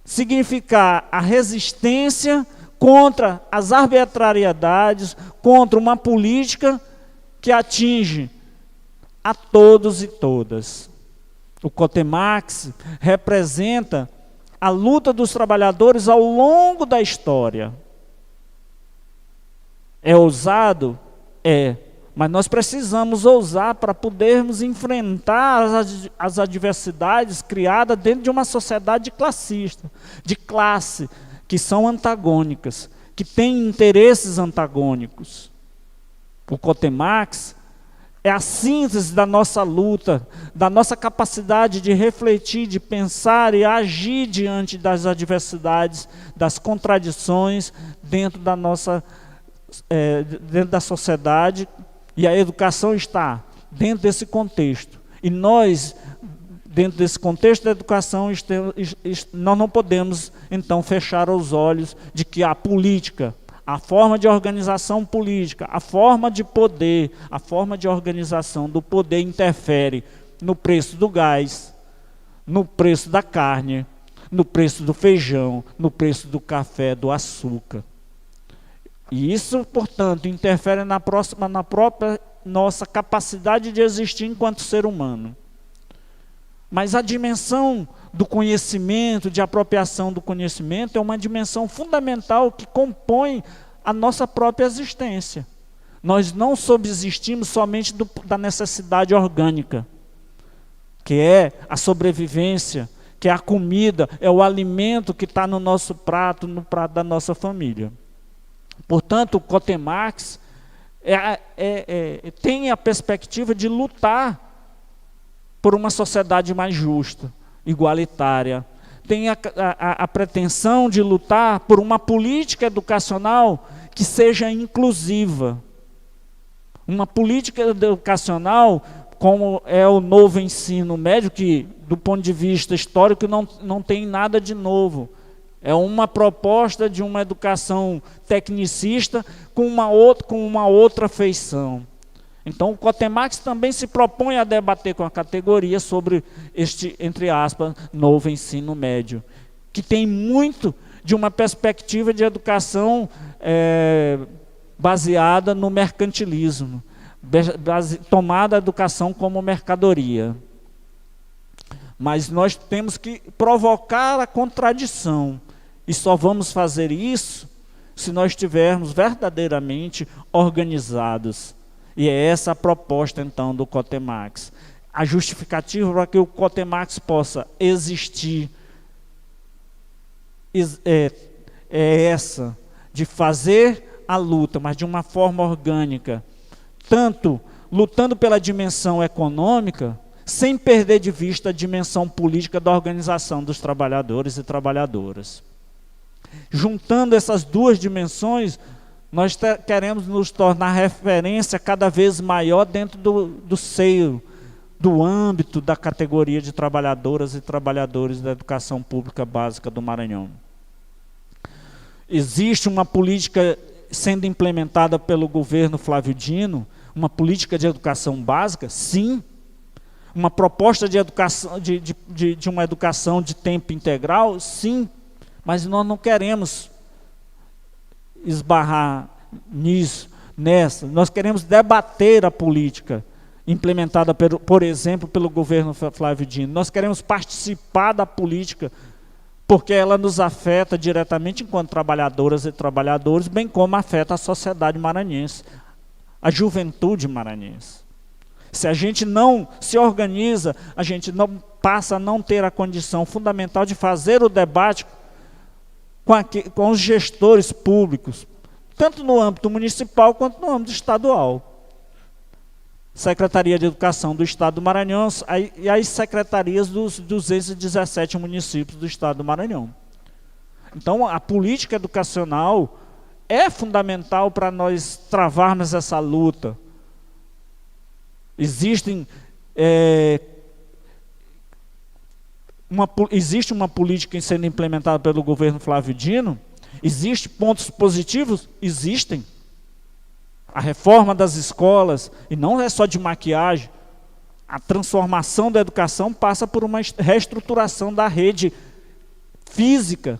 Speaker 7: significar a resistência contra as arbitrariedades, contra uma política que atinge a todos e todas. O Cotemax representa a luta dos trabalhadores ao longo da história. É ousado? É. Mas nós precisamos ousar para podermos enfrentar as adversidades criadas dentro de uma sociedade classista, de classe, que são antagônicas, que têm interesses antagônicos. O Cotemax é a síntese da nossa luta, da nossa capacidade de refletir, de pensar e agir diante das adversidades, das contradições dentro da nossa, dentro da sociedade. E a educação está dentro desse contexto. E nós, dentro desse contexto da educação, nós não podemos, então, fechar os olhos de que a política, a forma de organização política, a forma de poder, a forma de organização do poder interfere no preço do gás, no preço da carne, no preço do feijão, no preço do café, do açúcar. E isso, portanto, interfere na própria nossa capacidade de existir enquanto ser humano. Mas a dimensão do conhecimento, de apropriação do conhecimento, é uma dimensão fundamental que compõe a nossa própria existência. Nós não subsistimos somente da necessidade orgânica, que é a sobrevivência, que é a comida, é o alimento que está no nosso prato, no prato da nossa família. Portanto, o Cotemax tem a perspectiva de lutar por uma sociedade mais justa, igualitária. Tem a pretensão de lutar por uma política educacional que seja inclusiva. Uma política educacional, como é o novo ensino médio, que do ponto de vista histórico não tem nada de novo. É uma proposta de uma educação tecnicista com uma outra feição. Então o Cotemax também se propõe a debater com a categoria sobre este, entre aspas, novo ensino médio, que tem muito de uma perspectiva de educação baseada no mercantilismo, tomada a educação como mercadoria. Mas nós temos que provocar a contradição, e só vamos fazer isso se nós estivermos verdadeiramente organizados. E é essa a proposta, então, do Cotemax. A justificativa para que o Cotemax possa existir é essa, de fazer a luta, mas de uma forma orgânica, tanto lutando pela dimensão econômica, sem perder de vista a dimensão política da organização dos trabalhadores e trabalhadoras. Juntando essas duas dimensões, nós queremos nos tornar referência cada vez maior dentro do seio, do âmbito da categoria de trabalhadoras e trabalhadores da educação pública básica do Maranhão. Existe uma política sendo implementada pelo governo Flávio Dino, uma política de educação básica? Sim. Uma proposta de educação, de uma educação de tempo integral? Sim. Mas nós não queremos esbarrar nessa. Nós queremos debater a política implementada, por exemplo, pelo governo Flávio Dino. Nós queremos participar da política, porque ela nos afeta diretamente enquanto trabalhadoras e trabalhadores, bem como afeta a sociedade maranhense, a juventude maranhense. Se a gente não se organiza, a gente não passa a não ter a condição fundamental de fazer o debate com os gestores públicos, tanto no âmbito municipal quanto no âmbito estadual. Secretaria de Educação do Estado do Maranhão e as secretarias dos 217 municípios do Estado do Maranhão. Então, a política educacional é fundamental para nós travarmos essa luta. Existe uma política sendo implementada pelo governo Flávio Dino. Existem pontos positivos? Existem. A reforma das escolas, e não é só de maquiagem, a transformação da educação passa por uma reestruturação da rede física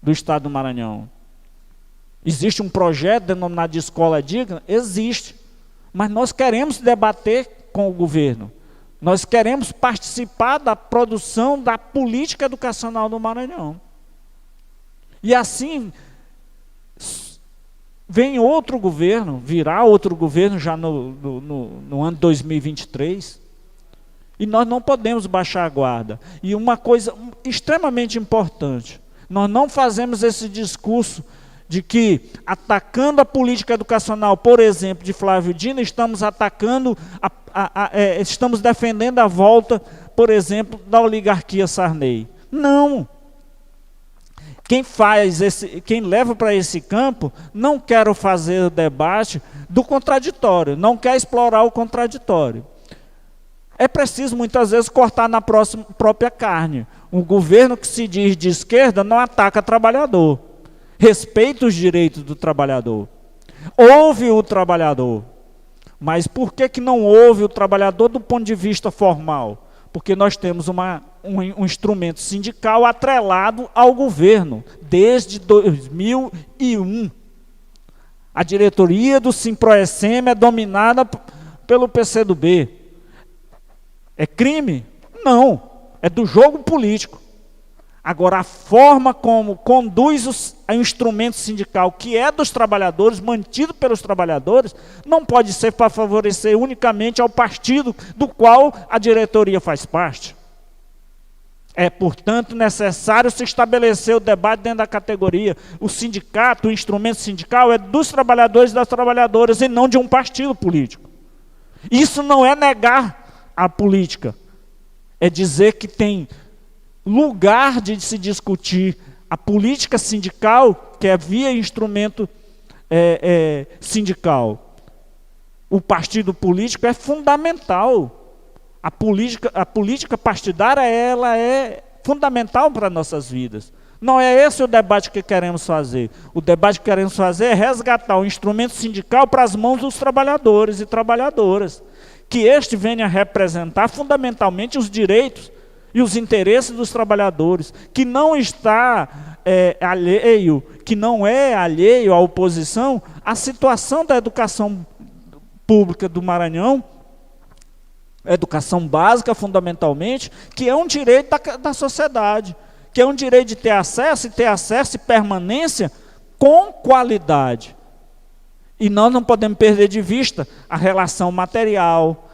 Speaker 7: do Estado do Maranhão. Existe um projeto denominado de Escola Digna? Existe. Mas nós queremos debater com o governo. Nós queremos participar da produção da política educacional do Maranhão. E assim, vem outro governo, virá outro governo já no ano 2023, e nós não podemos baixar a guarda. E uma coisa extremamente importante, nós não fazemos esse discurso de que, atacando a política educacional, por exemplo, de Flávio Dino, estamos atacando, estamos defendendo a volta, por exemplo, da oligarquia Sarney. Não. Quem leva para esse campo não quer fazer o debate do contraditório, não quer explorar o contraditório. É preciso, muitas vezes, cortar na própria carne. Um governo que se diz de esquerda não ataca trabalhador. Respeita os direitos do trabalhador. Ouve o trabalhador. Mas por que não ouve o trabalhador do ponto de vista formal? Porque nós temos um instrumento sindical atrelado ao governo, desde 2001. A diretoria do Simproecem é dominada pelo PCdoB. É crime? Não, é do jogo político. Agora, a forma como conduz o instrumento sindical, que é dos trabalhadores, mantido pelos trabalhadores, não pode ser para favorecer unicamente ao partido do qual a diretoria faz parte. É, portanto, necessário se estabelecer o debate dentro da categoria. O sindicato, o instrumento sindical é dos trabalhadores e das trabalhadoras e não de um partido político. Isso não é negar a política, é dizer que tem lugar de se discutir a política sindical, que é via instrumento sindical. O partido político é fundamental. A política partidária, ela é fundamental para nossas vidas. Não é esse o debate que queremos fazer. O debate que queremos fazer é resgatar o instrumento sindical para as mãos dos trabalhadores e trabalhadoras. Que este venha representar fundamentalmente os direitos e os interesses dos trabalhadores, que não está alheio, que não é alheio à oposição, à situação da educação pública do Maranhão, educação básica, fundamentalmente, que é um direito da sociedade, que é um direito de ter acesso e permanência com qualidade. E nós não podemos perder de vista a relação material,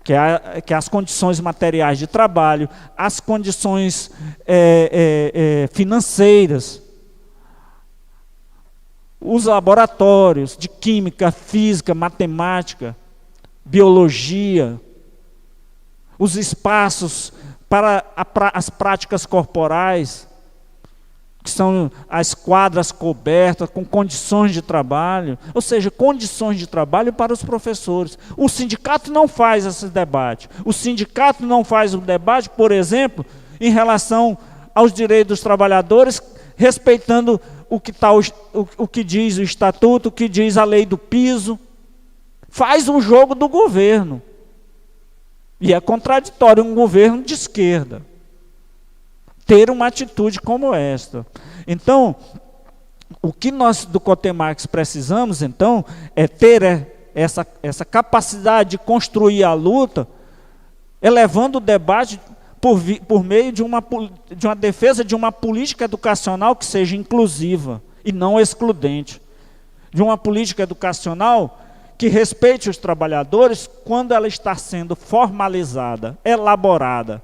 Speaker 7: que é as condições materiais de trabalho, as condições financeiras, os laboratórios de química, física, matemática, biologia, os espaços para as práticas corporais, que são as quadras cobertas com condições de trabalho, ou seja, condições de trabalho para os professores. O sindicato não faz esse debate. O sindicato não faz o debate, por exemplo, em relação aos direitos dos trabalhadores, respeitando o que diz o estatuto, o que diz a lei do piso. Faz um jogo do governo. E é contraditório um governo de esquerda ter uma atitude como esta. Então, o que nós do Cotemax precisamos, então, é ter essa capacidade de construir a luta, elevando o debate por meio de uma defesa de uma política educacional que seja inclusiva e não excludente. De uma política educacional que respeite os trabalhadores quando ela está sendo formalizada, elaborada.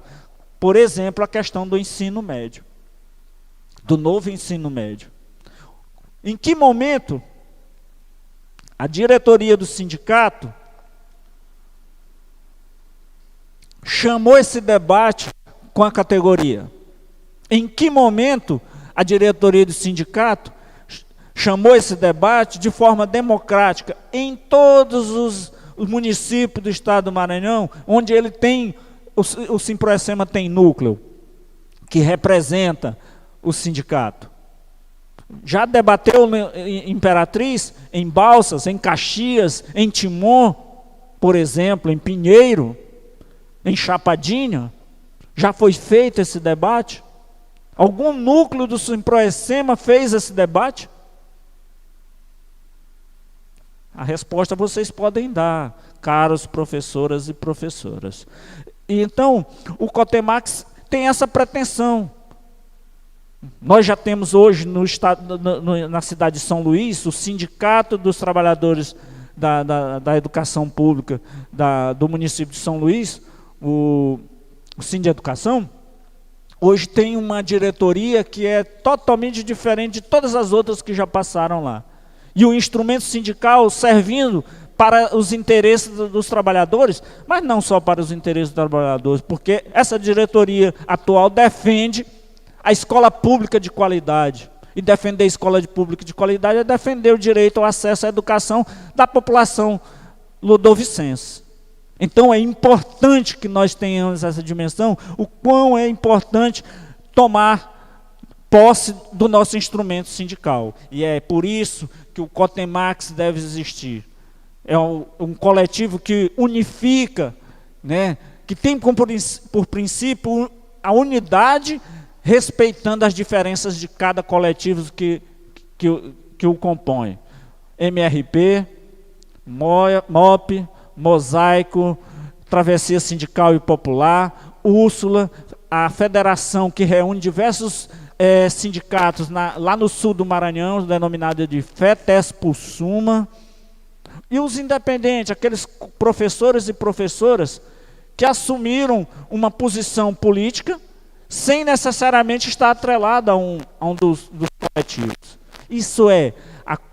Speaker 7: Por exemplo, a questão do ensino médio, do novo ensino médio. Em que momento a diretoria do sindicato chamou esse debate com a categoria? Em que momento a diretoria do sindicato chamou esse debate de forma democrática em todos os municípios do estado do Maranhão, onde ele tem, o Simproecema tem núcleo, que representa o sindicato? Já debateu em Imperatriz, em Balsas, em Caxias, em Timon, por exemplo, em Pinheiro, em Chapadinha? Já foi feito esse debate? Algum núcleo do Simproecema fez esse debate? A resposta vocês podem dar, caros professoras e professoras. E então, o Cotemax tem essa pretensão. Nós já temos hoje na cidade de São Luís, o Sindicato dos Trabalhadores da Educação Pública do município de São Luís, o Sindeducação, hoje tem uma diretoria que é totalmente diferente de todas as outras que já passaram lá. E o instrumento sindical servindo para os interesses dos trabalhadores, mas não só para os interesses dos trabalhadores, porque essa diretoria atual defende a escola pública de qualidade. E defender a escola pública de qualidade é defender o direito ao acesso à educação da população ludovicense. Então é importante que nós tenhamos essa dimensão, o quão é importante tomar posse do nosso instrumento sindical. E é por isso que o Cotemax deve existir. É um coletivo que unifica, né, que tem por princípio a unidade, respeitando as diferenças de cada coletivo que o compõe. MRP, MOP, Mosaico, Travessia Sindical e Popular, Úrsula, a federação que reúne diversos sindicatos lá no sul do Maranhão, denominada de FETESPUSUMA, e os independentes, aqueles professores e professoras que assumiram uma posição política sem necessariamente estar atrelado a um dos coletivos. Isso é,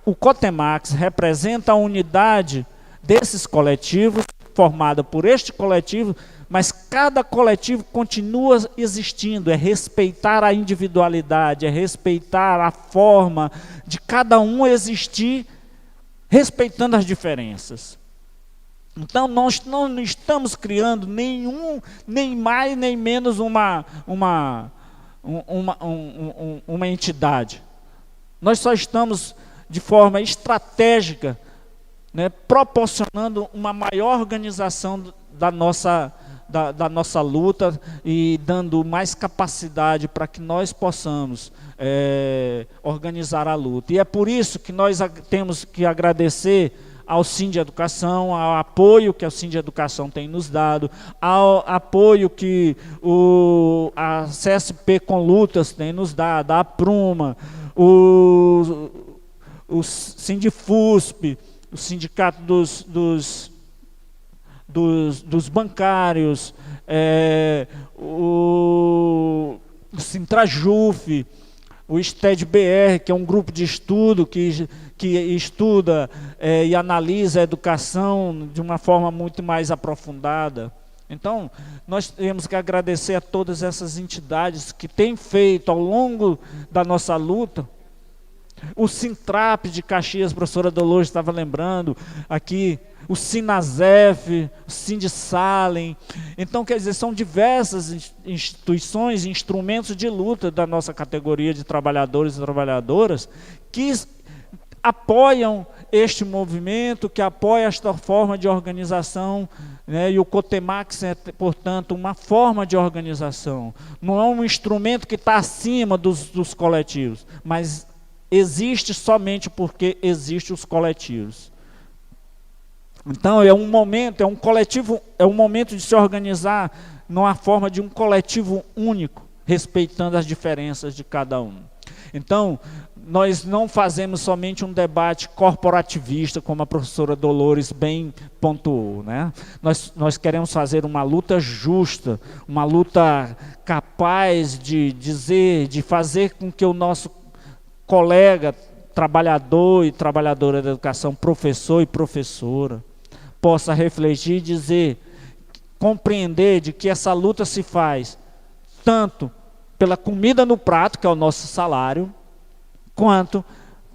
Speaker 7: o COTEMAX representa a unidade desses coletivos, formada por este coletivo, mas cada coletivo continua existindo, é respeitar a individualidade, é respeitar a forma de cada um existir, respeitando as diferenças. Então, nós não estamos criando nem mais nem menos uma entidade. Nós só estamos, de forma estratégica, né, proporcionando uma maior organização da nossa luta e dando mais capacidade para que nós possamos organizar a luta. E é por isso que nós temos que agradecer ao Sindeducação, ao apoio que o Sindeducação tem nos dado, ao apoio que a CSP com Lutas tem nos dado, a Pruma, o Sindifusp, o Sindicato dos bancários, o Sintrajuf, o STED-BR, que é um grupo de estudo que estuda e analisa a educação de uma forma muito mais aprofundada. Então, nós temos que agradecer a todas essas entidades que têm feito ao longo da nossa luta. O Sintrap de Caxias, a professora Dolores estava lembrando aqui, o Sinasef, o Sindisalem. Então, quer dizer, são diversas instituições, instrumentos de luta da nossa categoria de trabalhadores e trabalhadoras que apoiam este movimento, que apoia esta forma de organização, né? E o COTEMAX é, portanto, uma forma de organização. Não é um instrumento que está acima dos coletivos, mas existe somente porque existem os coletivos. Então, é um momento de se organizar numa forma de um coletivo único, respeitando as diferenças de cada um. Então, nós não fazemos somente um debate corporativista, como a professora Dolores bem pontuou, né? Nós queremos fazer uma luta justa, uma luta capaz de dizer, de fazer com que o nosso colega, trabalhador e trabalhadora da educação, professor e professora, possa refletir e dizer, compreender de que essa luta se faz tanto pela comida no prato, que é o nosso salário, quanto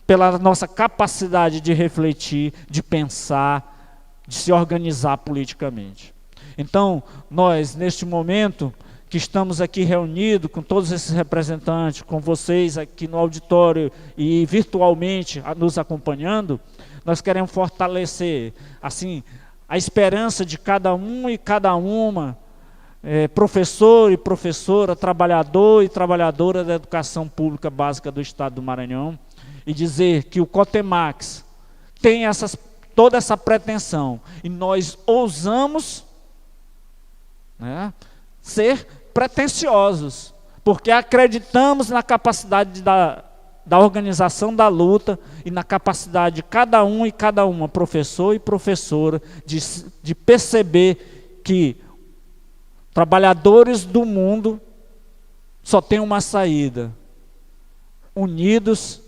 Speaker 7: pela nossa capacidade de refletir, de pensar, de se organizar politicamente. Então, nós, neste momento, que estamos aqui reunidos com todos esses representantes, com vocês aqui no auditório e virtualmente nos acompanhando, nós queremos fortalecer, assim, a esperança de cada um e cada uma, professor e professora, trabalhador e trabalhadora da educação pública básica do Estado do Maranhão, e dizer que o COTEMAX tem toda essa pretensão, e nós ousamos, né, ser pretensiosos, porque acreditamos na capacidade da organização da luta e na capacidade de cada um e cada uma, professor e professora, de perceber que trabalhadores do mundo só tem uma saída: unidos,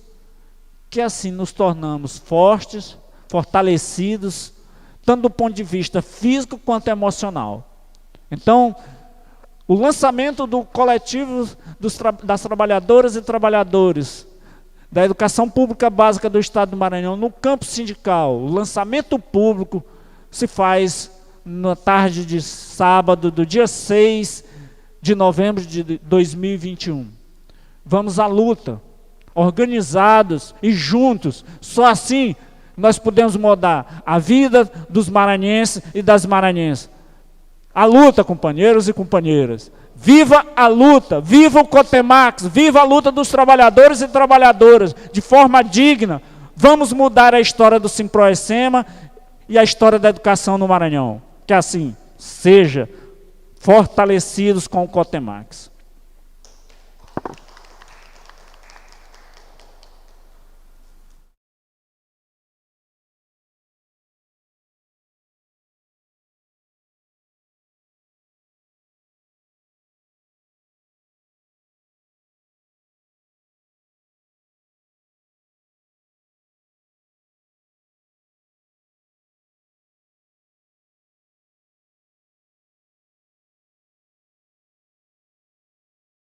Speaker 7: que assim nos tornamos fortes, fortalecidos, tanto do ponto de vista físico quanto emocional. Então, o lançamento do coletivo das trabalhadoras e trabalhadores da educação pública básica do Estado do Maranhão no campo sindical, o lançamento público se faz na tarde de sábado, do dia 6 de novembro de 2021. Vamos à luta, organizados e juntos. Só assim nós podemos mudar a vida dos maranhenses e das maranhenses. A luta, companheiros e companheiras. Viva a luta, viva o COTEMAX, viva a luta dos trabalhadores e trabalhadoras, de forma digna. Vamos mudar a história do Simproecema e a história da educação no Maranhão. Que assim seja. fortalecidos com o Cotemax.